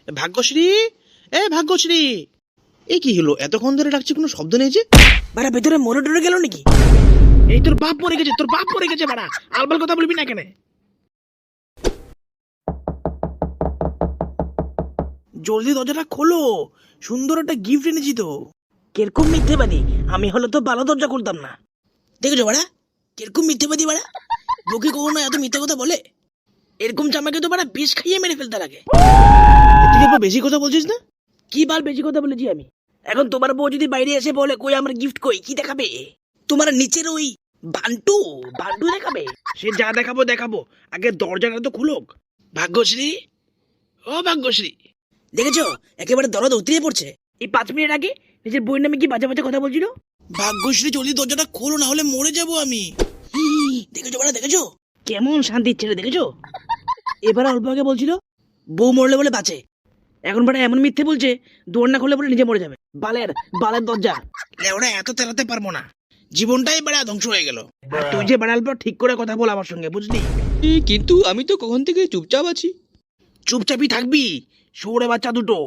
ভাগ্যশ্রী, এ ভাগ্যশ্রী, এ কি হলো? এতক্ষণ ধরে ডাকছি, কোনো শব্দ নেই যে। বাড়া ভেতরে মরে টরে গেল নাকি? এই তোর বাপ মরে গেছে, তোর বাপ মরে গেছে বাড়া, আলবাল কথা বলবি না কেন? জলদি দরজাটা খোলো, সুন্দর একটা গিফট এনেছি তো। কিরকম মিথ্যেবাদী, আমি হলে তো ভালো দরজা খুলতাম না। দেখেছো বাড়া, কিরকম মিথ্যেবাদী বাড়া, বউকে কখনো এত মিথ্যে কথা বলে? এরকম জামাকে তো বাড়া বিষ খাইয়ে মেরে ফেলতে লাগে। তুই একটু বেশি কথা বলছিস না? কি বাল বেশি কথা বলেছি আমি? এখন তোমার বউ যদি বাইরে এসে বলে কই আমার গিফট কই, কি দেখাবে? তোমার নিচের ওই বান্টু বান্টু দেখাবে? সে যা দেখাবো দেখাবো, আগে দরজাটা তো খুলুক। ভাগ্যশ্রী, ও ভাগ্যশ্রী, দেখেছো একেবারে দরদ উতরিয়ে পড়ছে। এই 5 মিনিট আগে নিজের বইয়ের নামে কি বাজে বাজে কথা বলছিল। ভাগ্যশ্রী জলদি দরজাটা খোলো, না হলে মরে যাবো আমি। দেখেছো বাড়া, দেখেছো কেমন শান্তি ছেড়ে, দেখেছো? এবার অল্প আগে বলছিল বউ মরলে বলে বাঁচে, এখন বাড়া এমন মিথ্যে বলছে দোর না খুলে বলে নিজে মরে যাবে। বালের বালের দরজা। ওরা এত তেরাতে পারবো না, জীবনটাই বেড়া ধ্বংস হয়ে গেল। আর তুই যে বাড়াল পর ঠিক করে কথা বল আমার সঙ্গে, বুঝলি? কিন্তু আমি তো কখন থেকে চুপচাপ আছি। চুপচাপই থাকবি, শুয়োরে বাচ্চা দুটো।